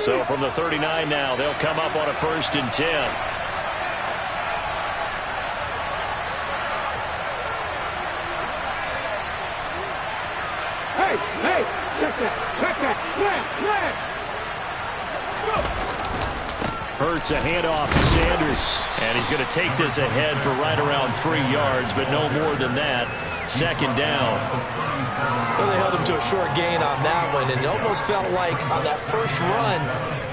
So from the 39 now, they'll come up on a 1st and 10. Hey, check that, left. Hurts a handoff to Sanders, and he's going to take this ahead for right around 3 yards, but no more than that. 2nd down. Well, they held him to a short gain on that one, and it almost felt like on that first run,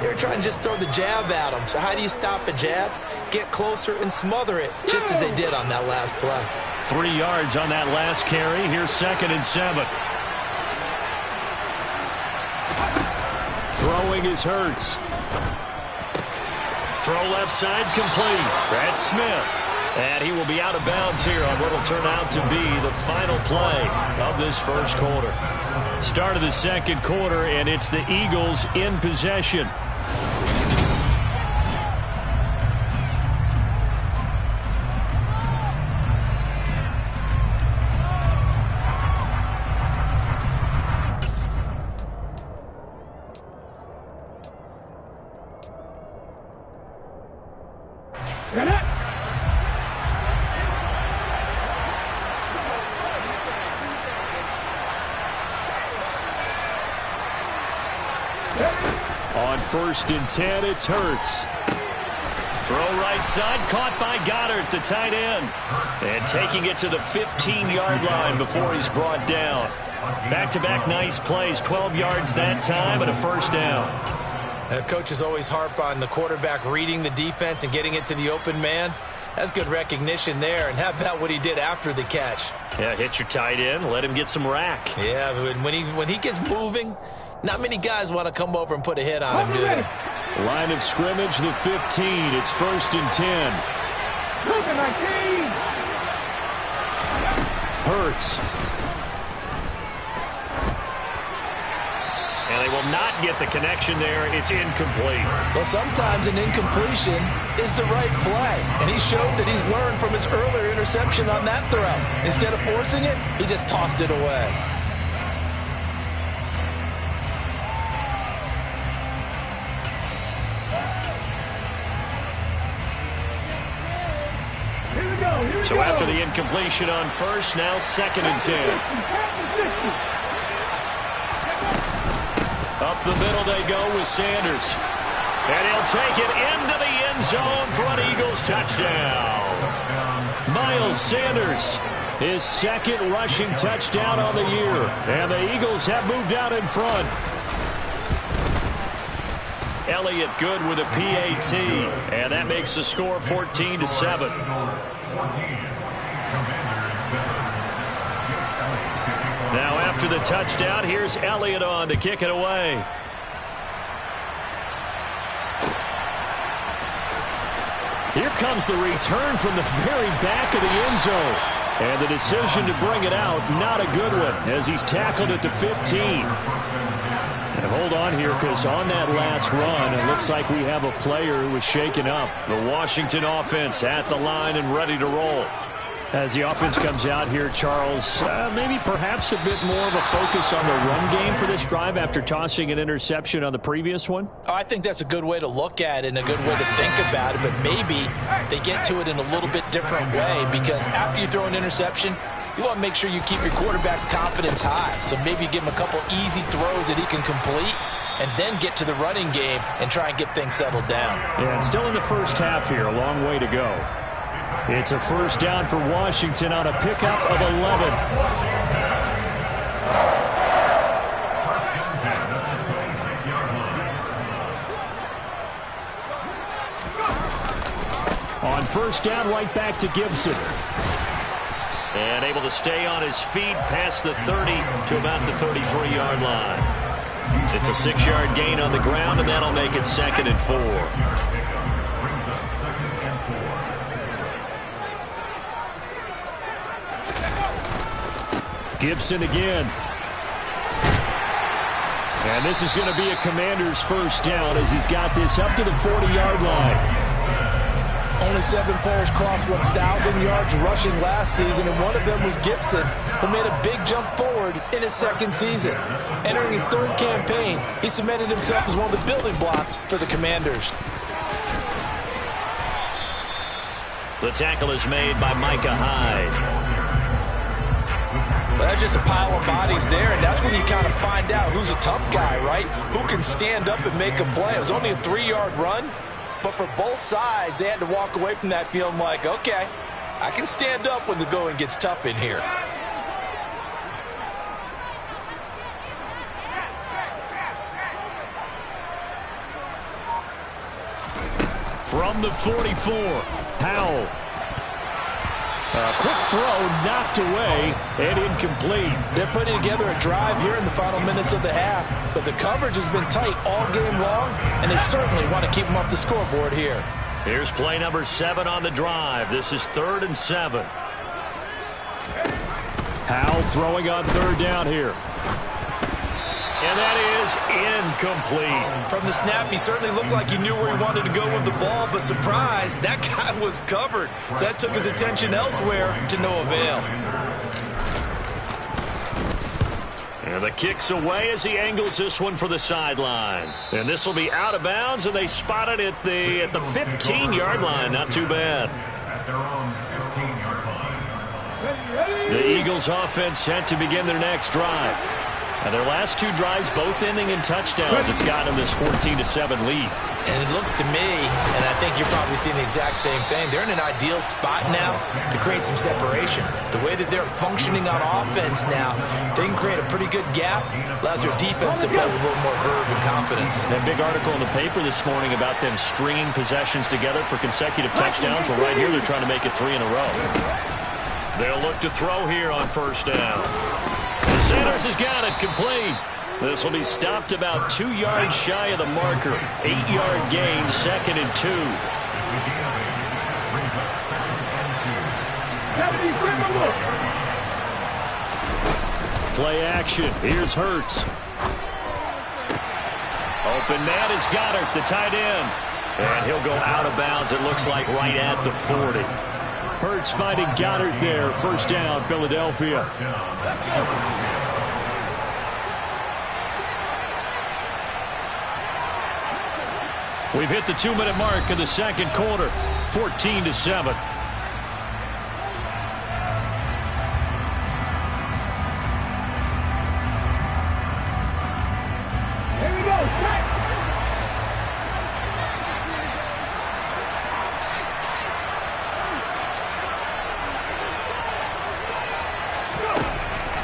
they were trying to just throw the jab at him. So how do you stop a jab? Get closer and smother it, just as they did on that last play. 3 yards on that last carry. Here's 2nd and 7. Throwing is Hurts. Throw left side complete. That's Smith. And he will be out of bounds here on what will turn out to be the final play of this first quarter. Start of the second quarter, and it's the Eagles in possession. On 1st and 10, it's Hurts. Throw right side, caught by Goddard, the tight end. And taking it to the 15-yard line before he's brought down. Back-to-back nice plays, 12 yards that time and a 1st down. Coaches always harp on the quarterback reading the defense and getting it to the open man. That's good recognition there. And how about what he did after the catch? Yeah, hit your tight end, let him get some rack. Yeah, when he gets moving, not many guys want to come over and put a hit on him, do they? Line of scrimmage, the 15. It's 1st and 10. Hurts. And they will not get the connection there. It's incomplete. Well, sometimes an incompletion is the right play. And he showed that he's learned from his earlier interception on that throw. Instead of forcing it, he just tossed it away. So after the incompletion on 1st, now 2nd and 10. Up the middle they go with Sanders. And he'll take it into the end zone for an Eagles touchdown. Miles Sanders, his 2nd rushing touchdown on the year. And the Eagles have moved out in front. Elliott good with a PAT. And that makes the score 14-7. Now after the touchdown, here's Elliott on to kick it away. Here comes the return from the very back of the end zone. And the decision to bring it out, not a good one, as he's tackled at the 15. And hold on here, because on that last run, it looks like we have a player who was shaken up. The Washington offense at the line and ready to roll. As the offense comes out here, Charles, maybe perhaps a bit more of a focus on the run game for this drive after tossing an interception on the previous one? Oh, I think that's a good way to look at it and a good way to think about it, but maybe they get to it in a little bit different way, because after you throw an interception, you want to make sure you keep your quarterback's confidence high. So maybe give him a couple easy throws that he can complete and then get to the running game and try and get things settled down. Yeah, and still in the first half here, a long way to go. It's a 1st down for Washington on a pickup of 11. On 1st down, right back to Gibson. And able to stay on his feet past the 30 to about the 33-yard line. It's a 6-yard gain on the ground, and that'll make it 2nd and 4. Gibson again. And this is going to be a Commander's 1st down as he's got this up to the 40-yard line. Only 7 players crossed 1,000 yards rushing last season, and one of them was Gibson, who made a big jump forward in his second season. Entering his third campaign, he cemented himself as one of the building blocks for the Commanders. The tackle is made by Micah Hyde. Well, that's just a pile of bodies there, and that's when you kind of find out who's a tough guy, right? Who can stand up and make a play. It was only a 3-yard run, but for both sides, they had to walk away from that feeling like, okay, I can stand up when the going gets tough in here. From the 44, Howell. A quick throw knocked away and incomplete. They're putting together a drive here in the final minutes of the half, but the coverage has been tight all game long, and they certainly want to keep them off the scoreboard here. Here's play number 7 on the drive. This is 3rd and 7. Howell throwing on 3rd down here. And that is incomplete. From the snap, he certainly looked like he knew where he wanted to go with the ball, but surprise, that guy was covered. So that took his attention elsewhere to no avail. And the kick's away as he angles this one for the sideline. And this will be out of bounds, and they spot it at the 15-yard line. Not too bad. The Eagles offense set to begin their next drive. And their last 2 drives both ending in touchdowns. It's got them this 14-7 lead. And it looks to me, and I think you're probably seeing the exact same thing, they're in an ideal spot now to create some separation. The way that they're functioning on offense now, they can create a pretty good gap, allows their defense to play with a little more verve and confidence. That big article in the paper this morning about them stringing possessions together for consecutive touchdowns. Well, right here they're trying to make it 3 in a row. They'll look to throw here on 1st down. Sanders has got it complete. This will be stopped about 2 yards shy of the marker. 8-yard gain, 2nd and 2. Play action. Here's Hurts. Open man is Goddard, the tight end. And he'll go out of bounds, it looks like, right at the 40. Hurts finding Goddard there. 1st down, Philadelphia. We've hit the 2-minute mark of the 2nd quarter. 14-7. Here we go.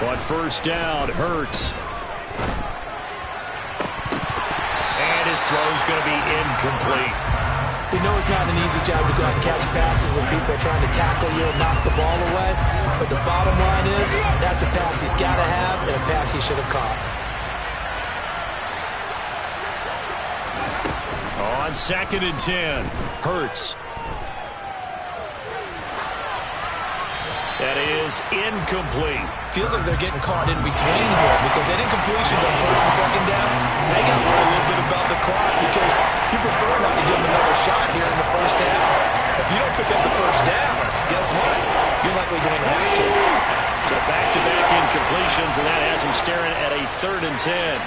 On 1st down, Hurts. And his throw's going to be incomplete. We know it's not an easy job to go out and catch passes when people are trying to tackle you and knock the ball away. But the bottom line is, that's a pass he's got to have and a pass he should have caught. On 2nd and 10, Hurts. That is incomplete. Feels like they're getting caught in between here because that incompletion's on 1st and 2nd down. Now you got to worry a little bit about the clock because you prefer not to give them another shot here in the 1st half. If you don't pick up the 1st down, guess what? You're likely going to have to. So back-to-back incompletions, and that has him staring at a 3rd and 10.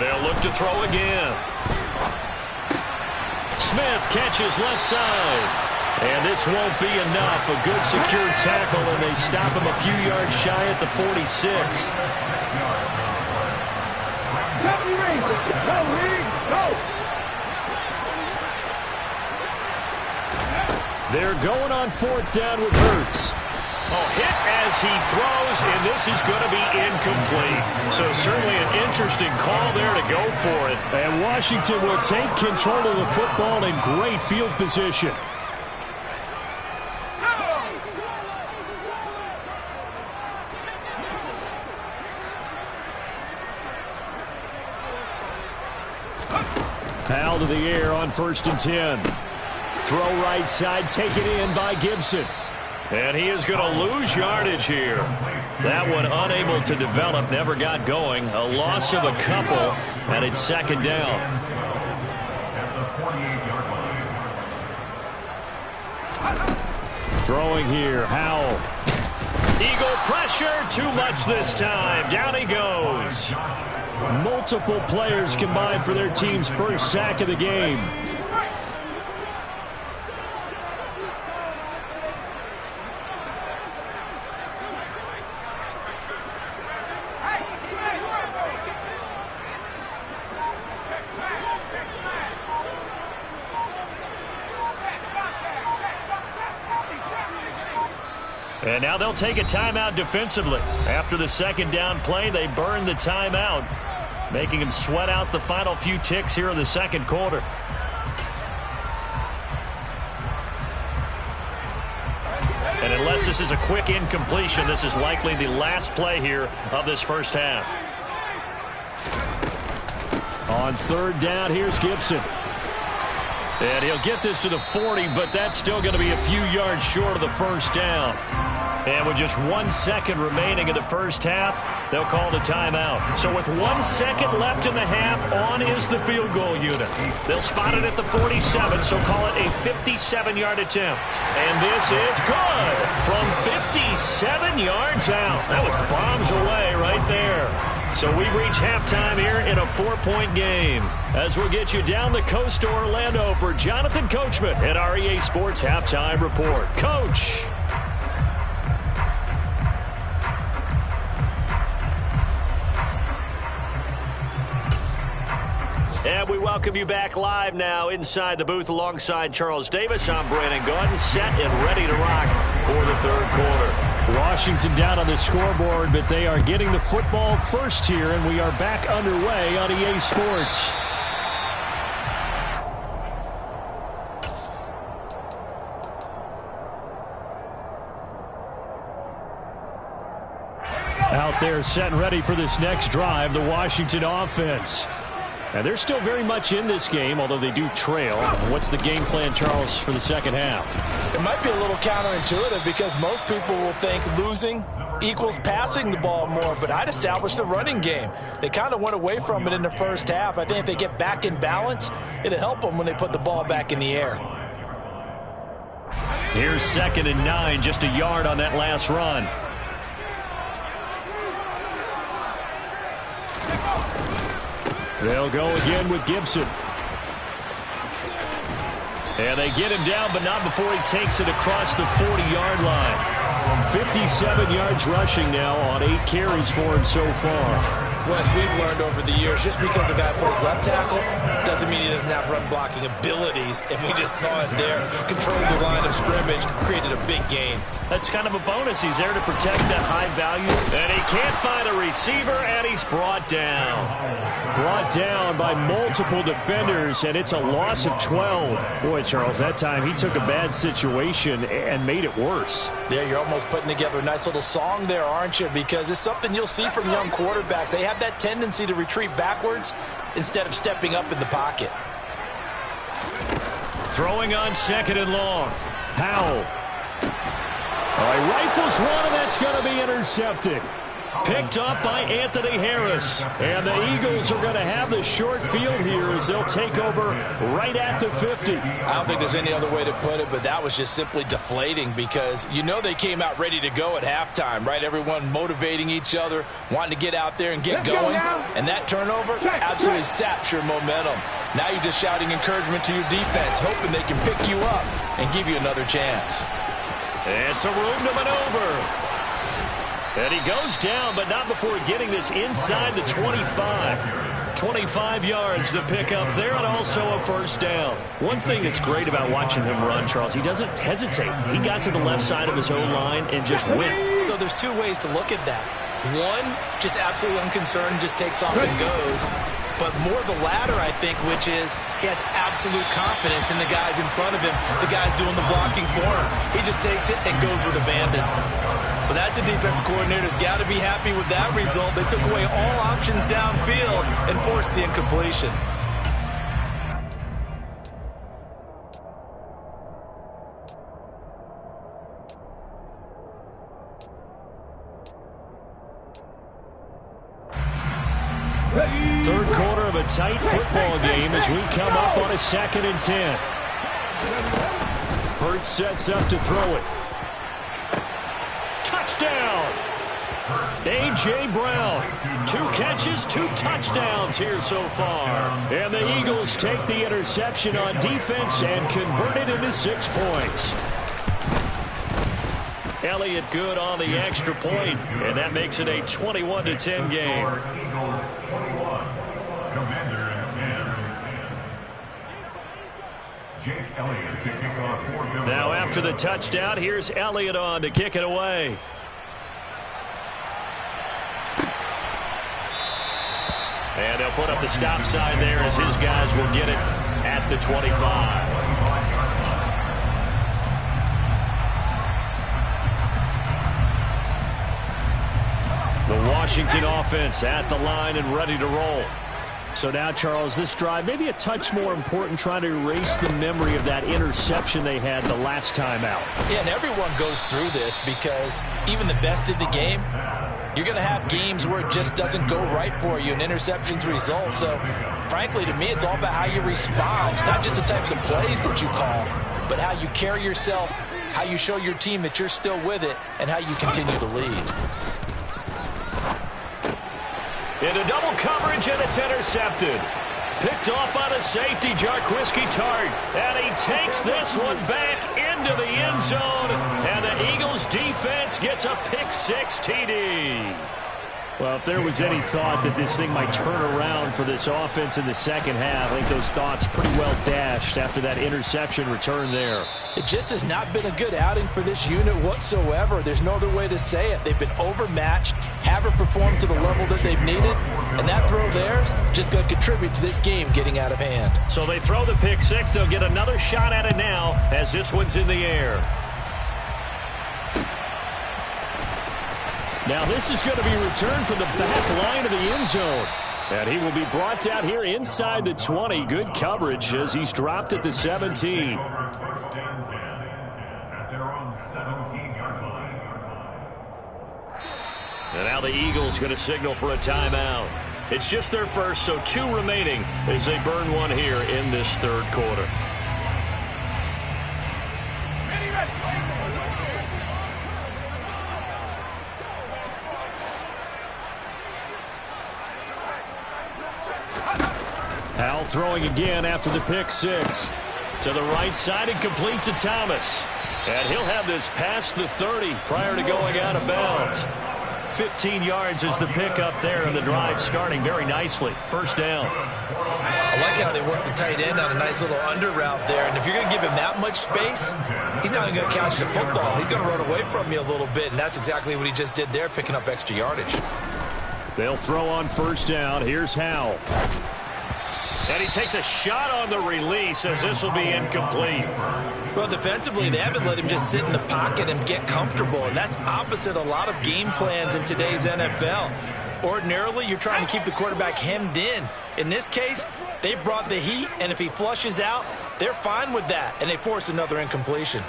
They'll look to throw again. Smith catches left side. And this won't be enough. A good secure tackle, and they stop him a few yards shy at the 46. They're going on 4th down with Hurts. Oh, hit as he throws, and this is going to be incomplete. So certainly an interesting call there to go for it. And Washington will take control of the football in great field position. Foul to the air on 1st and 10. Throw right side, taken in by Gibson. And he is going to lose yardage here. That one unable to develop, never got going. A loss of a couple, and it's second down. Throwing here, Howell. Eagle pressure, too much this time. Down he goes. Multiple players combined for their team's first sack of the game. And now they'll take a timeout defensively. After the second down play, they burn the timeout, making them sweat out the final few ticks here in the second quarter. And unless this is a quick incompletion, this is likely the last play here of this first half. On third down, here's Gibson. And he'll get this to the 40, but that's still going to be a few yards short of the first down. And with just 1 second remaining in the first half, they'll call the timeout. So with 1 second left in the half, on is the field goal unit. They'll spot it at the 47, so call it a 57-yard attempt. And this is good from 57 yards out. That was bombs away right there. So we've reached halftime here in a 4-point game. As we'll get you down the coast to Orlando for Jonathan Coachman at our EA Sports Halftime Report. Coach. And we welcome you back live now inside the booth alongside Charles Davis. I'm Brandon Gordon, set and ready to rock for the third quarter. Washington down on the scoreboard, but they are getting the football first here, and we are back underway on EA Sports. Out there set and ready for this next drive, the Washington offense. And they're still very much in this game, although they do trail. What's the game plan, Charles, for the second half? It might be a little counterintuitive because most people will think losing equals passing the ball more, but I'd establish the running game. They kind of went away from it in the first half. I think if they get back in balance, it'll help them when they put the ball back in the air. Here's 2nd and 9, just a yard on that last run. They'll go again with Gibson. And they get him down, but not before he takes it across the 40-yard line. 57 yards rushing now on 8 carries for him so far. Wes, we've learned over the years, just because a guy plays left tackle doesn't mean he doesn't have run-blocking abilities, and we just saw it there. Controlled the line of scrimmage, created a big gain. That's kind of a bonus. He's there to protect that high value. And he can't find a receiver, and he's brought down. Brought down by multiple defenders, and it's a loss of 12. Boy, Charles, that time he took a bad situation and made it worse. Yeah, you're almost putting together a nice little song there, aren't you? Because it's something you'll see from young quarterbacks. They have that tendency to retreat backwards instead of stepping up in the pocket. Throwing on 2nd and long. Howell. All right, rifles one, and that's going to be intercepted. Picked up by Anthony Harris. And the Eagles are going to have the short field here as they'll take over right at the 50. I don't think there's any other way to put it, but that was just simply deflating because you know they came out ready to go at halftime, right? Everyone motivating each other, wanting to get out there and get going. And that turnover absolutely saps your momentum. Now you're just shouting encouragement to your defense, hoping they can pick you up and give you another chance. It's a room to maneuver. And he goes down, but not before getting this inside the 25. 25 yards to pick up there, and also a first down. One thing that's great about watching him run, Charles, he doesn't hesitate. He got to the left side of his own line and just went. So there's two ways to look at that. One, just absolutely unconcerned, just takes off and goes. But more the latter, I think, which is he has absolute confidence in the guys in front of him, the guys doing the blocking for him. He just takes it and goes with abandon. But that's a defensive coordinator's got to be happy with that result. They took away all options downfield and forced the incompletion. Third quarter of a tight football game as we come up on a 2nd and 10. Hurts sets up to throw it. Touchdown! A.J. Brown, 2 catches, 2 touchdowns here so far. And the Eagles take the interception on defense and convert it into 6 points. Elliott good on the extra point, and that makes it a 21-10 game. Now after the touchdown, here's Elliott on to kick it away. And they'll put up the stop sign there as his guys will get it at the 25. The Washington offense at the line and ready to roll. So now, Charles, this drive maybe a touch more important, trying to erase the memory of that interception they had the last time out. Yeah, and everyone goes through this because even the best in the game, you're going to have games where it just doesn't go right for you, and interceptions result. So, frankly, to me, it's all about how you respond, not just the types of plays that you call, but how you carry yourself, how you show your team that you're still with it, and how you continue to lead. Into double coverage, and it's intercepted. Picked off by the safety, Jarquiski Tart. And he takes this one back into the end zone. And the Eagles defense gets a pick-6 TD. Well, if there was any thought that this thing might turn around for this offense in the second half, I think those thoughts pretty well dashed after that interception return there. It just has not been a good outing for this unit whatsoever. There's no other way to say it. They've been overmatched, haven't performed to the level that they've needed, and that throw there is just going to contribute to this game getting out of hand. So they throw the pick-6. They'll get another shot at it now as this one's in the air. Now this is going to be returned from the back line of the end zone. And he will be brought down here inside the 20. Good coverage as he's dropped at the 17. And now the Eagles going to signal for a timeout. It's just their first, so 2 remaining as they burn one here in this third quarter. Howell throwing again after the pick-6. To the right side and complete to Thomas. And he'll have this past the 30 prior to going out of bounds. 15 yards is the pickup there, and the drive starting very nicely. First down. I like how they work the tight end on a nice little under route there. And if you're going to give him that much space, he's not going to catch the football. He's going to run away from you a little bit, and that's exactly what he just did there, picking up extra yardage. They'll throw on first down. Here's Howell. And he takes a shot on the release as this will be incomplete. Well, defensively, they haven't let him just sit in the pocket and get comfortable, and that's opposite a lot of game plans in today's NFL. Ordinarily, you're trying to keep the quarterback hemmed in. In this case, they brought the heat, and if he flushes out, they're fine with that, and they force another incompletion.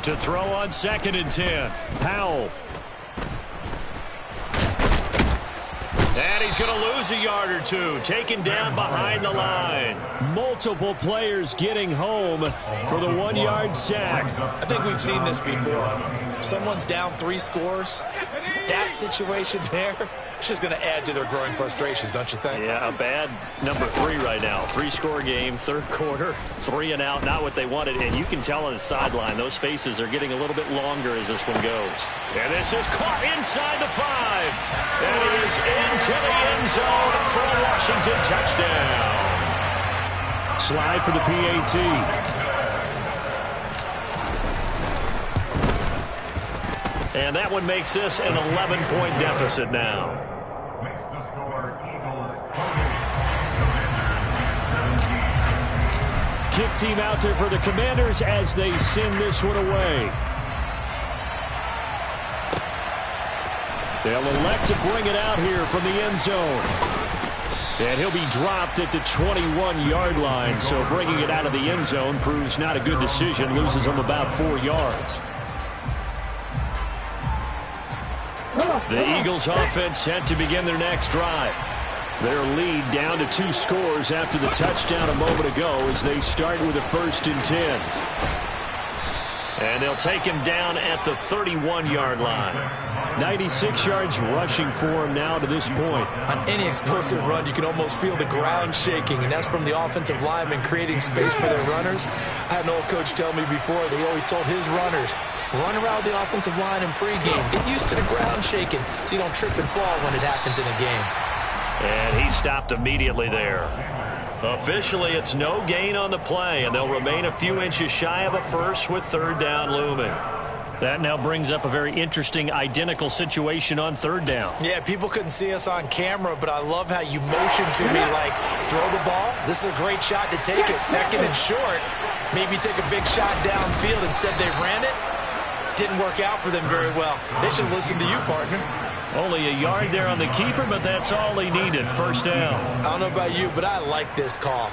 To throw on 2nd and 10, Powell. And he's going to lose a yard or 2, taken down behind the line. Multiple players getting home for the 1-yard sack. I think we've seen this before. Someone's down 3 scores. That situation there, it's just going to add to their growing frustrations, don't you think? Yeah, a bad number 3 right now. 3-score game, third quarter, 3 and out, not what they wanted. And you can tell on the sideline, those faces are getting a little bit longer as this one goes. And this is caught inside the 5. And it is into the end zone for a Washington touchdown. Slide for the PAT. And that one makes this an 11-point deficit now. Kick team out there for the Commanders as they send this one away. They'll elect to bring it out here from the end zone. And he'll be dropped at the 21-yard line, so bringing it out of the end zone proves not a good decision. Loses him about 4 yards. The Eagles offense set to begin their next drive. Their lead down to 2 scores after the touchdown a moment ago as they start with a 1st and 10. And they'll take him down at the 31-yard line. 96 yards rushing for him now to this point. On any explosive run, you can almost feel the ground shaking, and that's from the offensive linemen creating space for their runners. I had an old coach tell me before, they always told his runners, run around the offensive line in pregame. Get used to the ground shaking so you don't trip and fall when it happens in a game. And he stopped immediately there. Officially, it's no gain on the play, and they'll remain a few inches shy of a first with 3rd down looming. That now brings up a very interesting identical situation on 3rd down. Yeah, people couldn't see us on camera, but I love how you motioned to me like, throw the ball. This is a great shot to take it. 2nd and short. Maybe take a big shot downfield. Instead, they ran it. Didn't work out for them very well. They should listen to you, partner. Only a yard there on the keeper, but that's all he needed. 1st down. I don't know about you, but I like this call.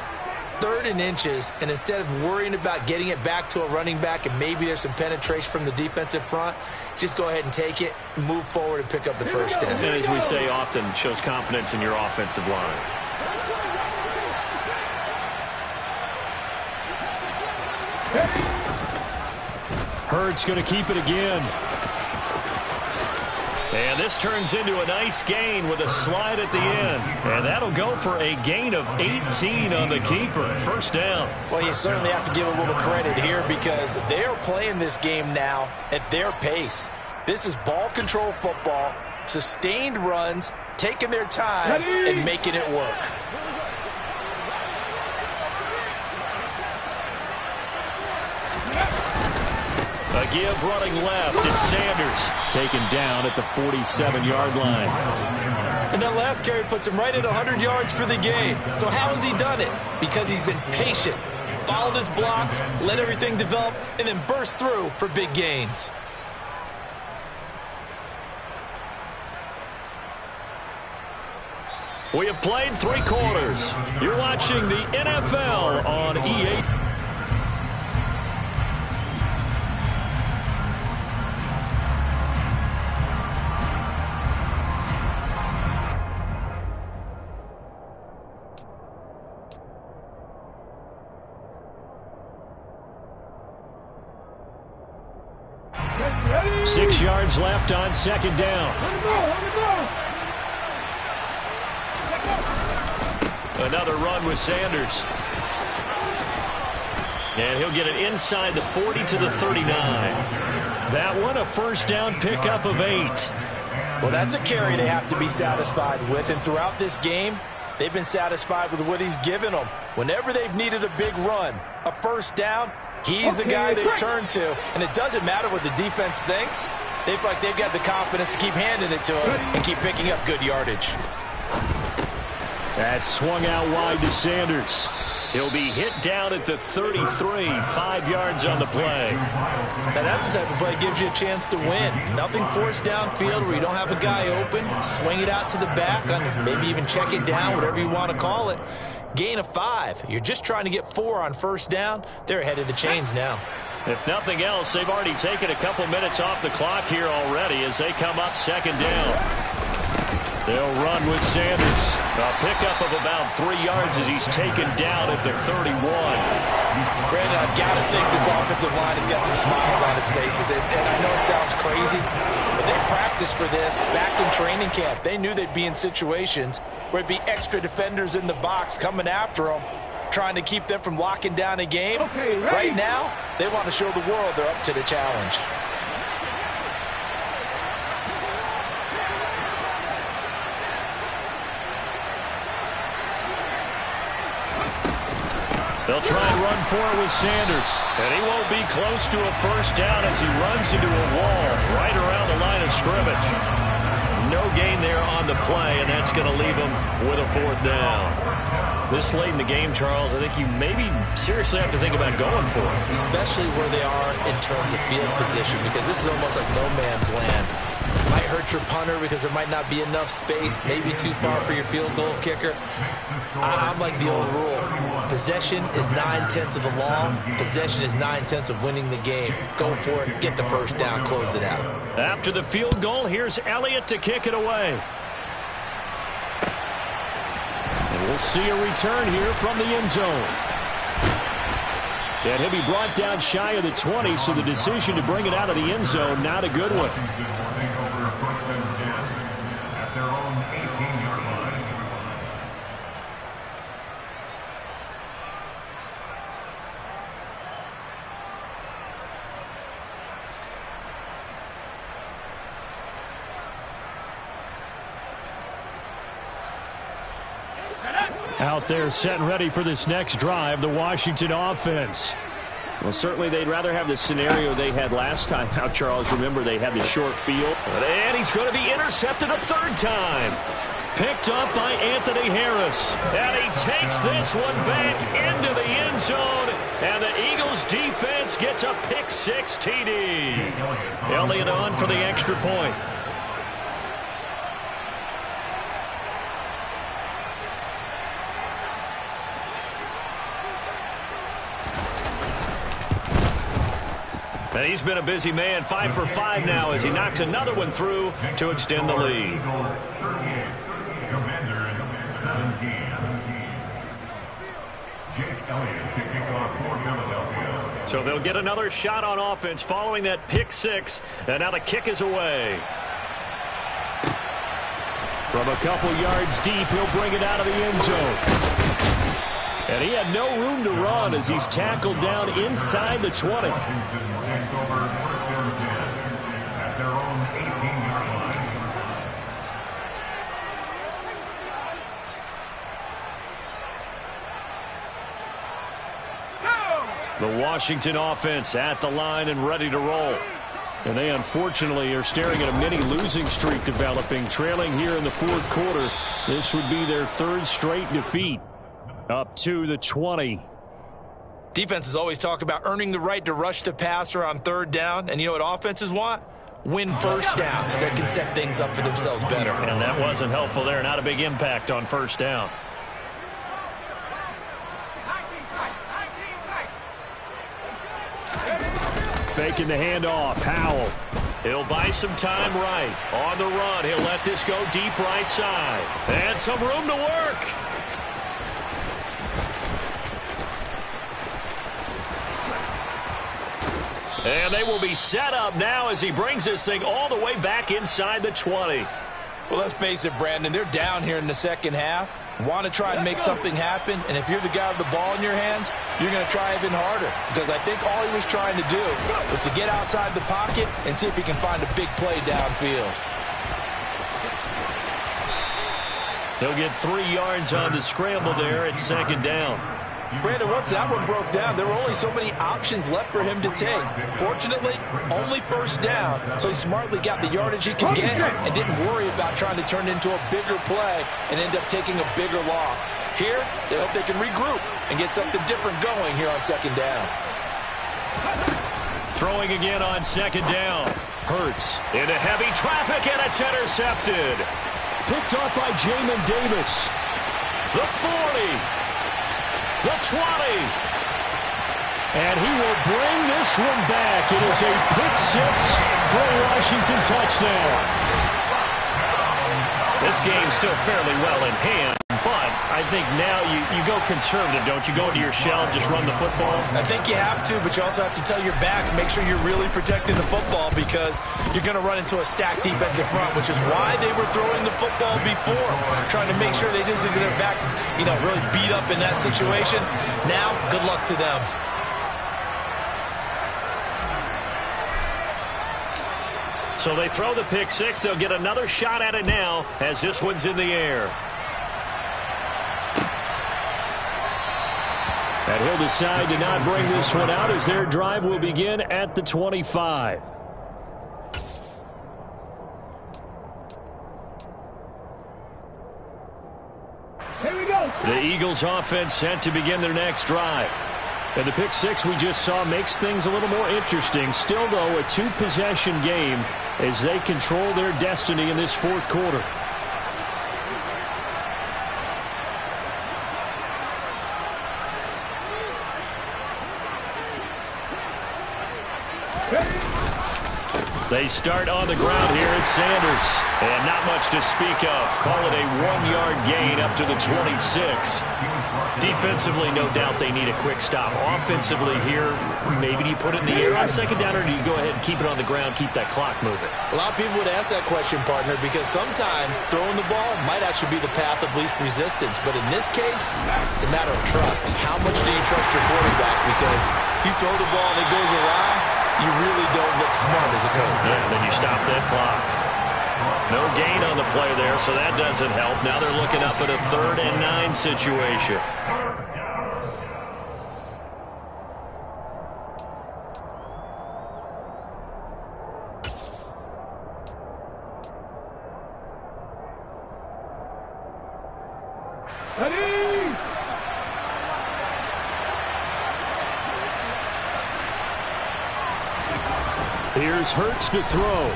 3rd and inches, and instead of worrying about getting it back to a running back and maybe there's some penetration from the defensive front, just go ahead and take it, move forward, and pick up the 1st down. And as we say often, shows confidence in your offensive line. Hurts going to keep it again. And this turns into a nice gain with a slide at the end. And that'll go for a gain of 18 on the keeper. 1st down. Well, you certainly have to give a little credit here because they're playing this game now at their pace. This is ball control football, sustained runs, taking their time and making it work. A give running left. It's Sanders taken down at the 47-yard line. And that last carry puts him right at 100 yards for the game. So how has he done it? Because he's been patient, followed his blocks, let everything develop, and then burst through for big gains. We have played 3 quarters. You're watching the NFL on EA. Ready? 6 yards left on 2nd down. Another run with Sanders. And he'll get it inside the 40 to the 39. That one a 1st down pickup of 8. Well, that's a carry they have to be satisfied with. And throughout this game, they've been satisfied with what he's given them. Whenever they've needed a big run, a 1st down, he's the guy they turn to. And it doesn't matter what the defense thinks. They feel like they've got the confidence to keep handing it to him and keep picking up good yardage. That swung out wide to Sanders. He'll be hit down at the 33, 5 yards on the play. Now that's the type of play that gives you a chance to win. Nothing forced downfield where you don't have a guy open. Swing it out to the back, maybe even check it down, whatever you want to call it. Gain of 5. You're just trying to get 4 on 1st down. They're ahead of the chains now. If nothing else, they've already taken a couple minutes off the clock here already as they come up 2nd down. They'll run with Sanders. A pickup of about 3 yards as he's taken down at the 31. Brandon, I've got to think this offensive line has got some smiles on its faces. And I know it sounds crazy, but they practiced for this back in training camp. They knew they'd be in situations where it'd be extra defenders in the box coming after them, trying to keep them from locking down a game. Okay, right now, they want to show the world they're up to the challenge. They'll try and run for it with Sanders. And he won't be close to a 1st down as he runs into a wall right around the line of scrimmage. No gain there on the play, and that's going to leave him with a 4th down. This late in the game, Charles, I think you maybe seriously have to think about going for it. Especially where they are in terms of field position, because this is almost like no man's land. Might hurt your punter because there might not be enough space, maybe too far for your field goal kicker. I'm like the old rule. Possession is 9/10 of the law. Possession is 9/10 of winning the game. Go for it, get the first down, close it out. After the field goal, here's Elliott to kick it away. And we'll see a return here from the end zone. And he'll be brought down shy of the 20, so the decision to bring it out of the end zone, not a good one. Out there set and ready for this next drive, the Washington offense. Well, certainly they'd rather have the scenario they had last time out, Charles. Remember, they had the short field. And he's going to be intercepted a third time. Picked up by Anthony Harris. And he takes this one back into the end zone. And the Eagles defense gets a pick-6 TD. Elliott on for the extra point. And he's been a busy man, 5 for 5 now as he knocks another one through to extend the lead. So they'll get another shot on offense following that pick-6, and now the kick is away. From a couple yards deep, he'll bring it out of the end zone. And he had no room to run as he's tackled down inside the 20. The Washington offense at the line and ready to roll. And they unfortunately are staring at a mini losing streak developing, trailing here in the fourth quarter. This would be their third straight defeat. Up to the 20. Defenses always talk about earning the right to rush the passer on third down. And you know what offenses want? Win first down so they can set things up for themselves better. And that wasn't helpful there. Not a big impact on first down. Faking the handoff. Howell. He'll buy some time right. On the run, he'll let this go deep right side. And some room to work. And they will be set up now as he brings this thing all the way back inside the 20. Well, let's face it, Brandon. They're down here in the second half. Want to try and make something happen. And if you're the guy with the ball in your hands, you're going to try even harder. Because I think all he was trying to do was to get outside the pocket and see if he can find a big play downfield. He'll get 3 yards on the scramble there at second down. Brandon, once that one broke down, there were only so many options left for him to take. Fortunately, only first down, so he smartly got the yardage he could get and didn't worry about trying to turn it into a bigger play and end up taking a bigger loss. Here, they hope they can regroup and get something different going here on second down. Throwing again on second down. Hurts into heavy traffic, and it's intercepted. Picked up by Jamin Davis. The 40. The 20. And he will bring this one back. It is a pick-6 for a Washington touchdown. This game's still fairly well in hand, but I think now you go conservative, don't you? Go into your shell and just run the football? I think you have to, but you also have to tell your backs, make sure you're really protecting the football because you're going to run into a stacked defensive front, which is why they were throwing the football before, trying to make sure they just get their backs, really beat up in that situation. Now, good luck to them. So they throw the pick-6. They'll get another shot at it now as this one's in the air. And he'll decide to not bring this one out as their drive will begin at the 25. Here we go. The Eagles offense set to begin their next drive. And the pick-6 we just saw makes things a little more interesting. Still, though, a two-possession game. as they control their destiny in this fourth quarter. They start on the ground here at Sanders. And not much to speak of. Call it a 1-yard gain up to the 26. Defensively, no doubt they need a quick stop. Offensively here, maybe do you put it in the air on second down, or do you go ahead and keep it on the ground, keep that clock moving? A lot of people would ask that question, partner, because sometimes throwing the ball might actually be the path of least resistance. But in this case, it's a matter of trust. And how much do you trust your quarterback? Because you throw the ball and it goes awry, you really don't look smart as a coach. Yeah, then you stop that clock. No gain on the play there, so that doesn't help. Now they're looking up at a 3rd and 9 situation. Here's Hurts to throw.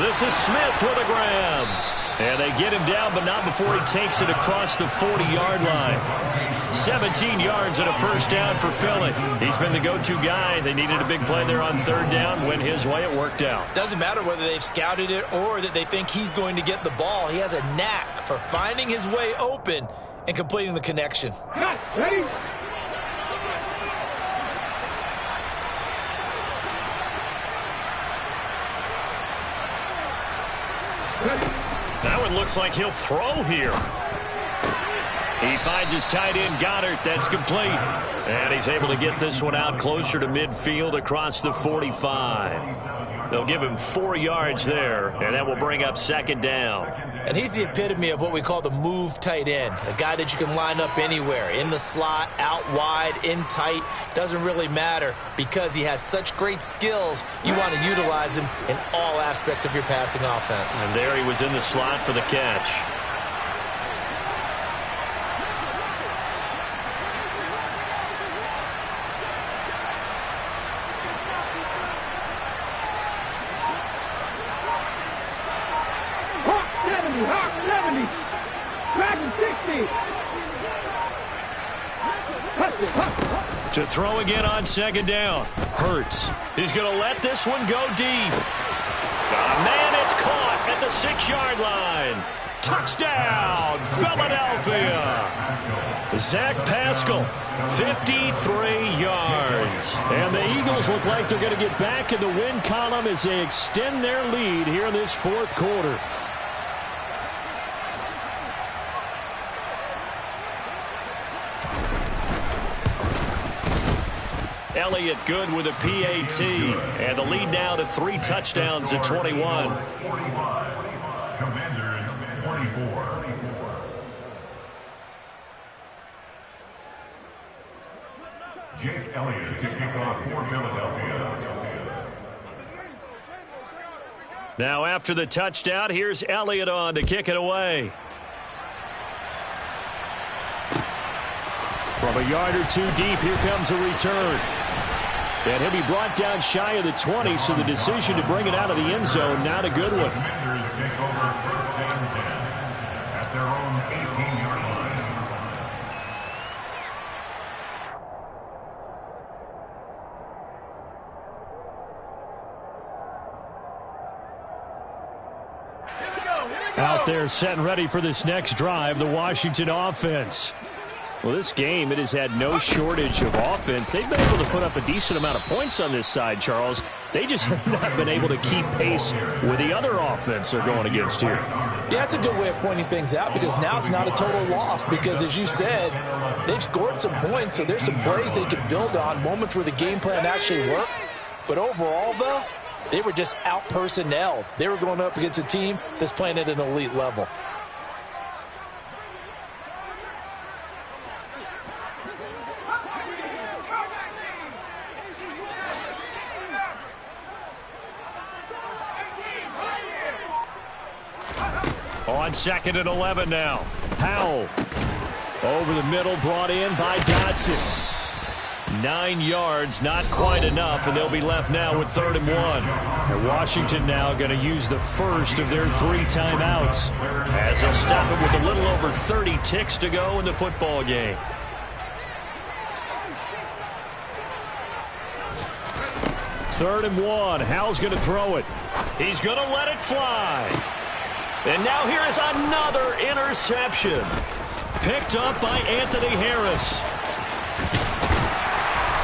This is Smith with a grab. And they get him down, but not before he takes it across the 40-yard line. 17 yards and a first down for Philly. He's been the go-to guy. They needed a big play there on 3rd down. Went his way, it worked out. Doesn't matter whether they've scouted it or that they think he's going to get the ball. He has a knack for finding his way open and completing the connection. Ready? That one looks like he'll throw here. He finds his tight end, Goddard. That's complete. And he's able to get this one out closer to midfield across the 45. They'll give him 4 yards there, and that will bring up 2nd down. And he's the epitome of what we call the move tight end, a guy that you can line up anywhere, in the slot, out wide, in tight. Doesn't really matter because he has such great skills. You want to utilize him in all aspects of your passing offense. And there he was in the slot for the catch. To throw again on 2nd down. Hurts. He's going to let this one go deep. Man, it's caught at the 6-yard line. Touchdown, Philadelphia. Zach Pascal, 53 yards. And the Eagles look like they're going to get back in the win column as they extend their lead here in this 4th quarter. Elliott good with a PAT, and the lead now to 3 touchdowns at 21. Commanders 24. Jake Elliott to kick off for Philadelphia. Now after the touchdown, here's Elliott on to kick it away. From a yard or 2 deep, here comes a return. And he'll be brought down shy of the 20, so the decision to bring it out of the end zone, not a good one. Commanders take over 1st and 10 at their own 18-yard line. Out there set and ready for this next drive, the Washington offense. Well, this game, it has had no shortage of offense. They've been able to put up a decent amount of points on this side, Charles. They just have not been able to keep pace with the other offense they're going against here. Yeah, that's a good way of pointing things out because now it's not a total loss because, as you said, they've scored some points, so there's some plays they can build on, moments where the game plan actually worked. But overall, though, they were just out-personnelled. They were going up against a team that's playing at an elite level. On 2nd and 11 now. Powell over the middle, brought in by Dotson. 9 yards, not quite enough, and they'll be left now with 3rd and 1. And Washington now going to use the first of their 3 timeouts as they'll stop it with a little over 30 ticks to go in the football game. Third and 1. Hal's going to throw it. He's going to let it fly. And now here is another interception. Picked up by Anthony Harris.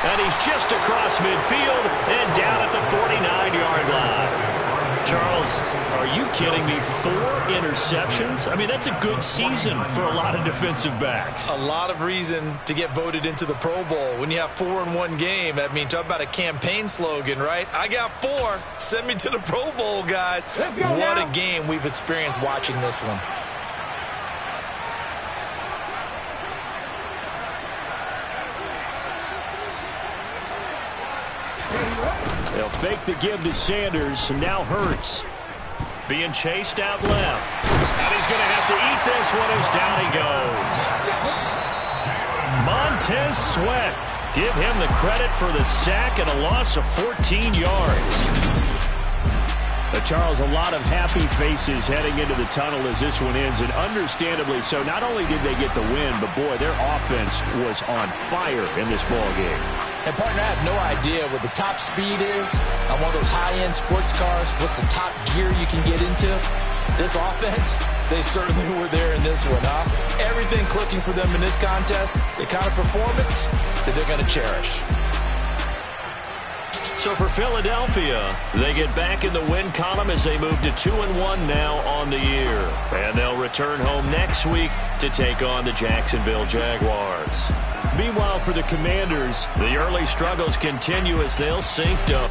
And he's just across midfield and down at the 49-yard line. Charles, are you kidding me? 4 interceptions? I mean, that's a good season for a lot of defensive backs. A lot of reason to get voted into the Pro Bowl. When you have 4 in one game, I mean, talk about a campaign slogan, right? I got 4. Send me to the Pro Bowl, guys. What a game we've experienced watching this one. They'll fake the give to Sanders, and now Hurts. Being chased out left. And he's going to have to eat this one as down he goes. Montez Sweat. Give him the credit for the sack and a loss of 14 yards. Charles, a lot of happy faces heading into the tunnel as this one ends, and understandably so. Not only did they get the win, but boy, their offense was on fire in this ball game. And partner, I have no idea what the top speed is on one of those high-end sports cars. What's the top gear you can get into? This offense, they certainly were there in this one, huh? Everything clicking for them in this contest, the kind of performance that they're going to cherish. So for Philadelphia, they get back in the win column as they move to 2-1 now on the year. And they'll return home next week to take on the Jacksonville Jaguars. Meanwhile, for the Commanders, the early struggles continue as they'll sink to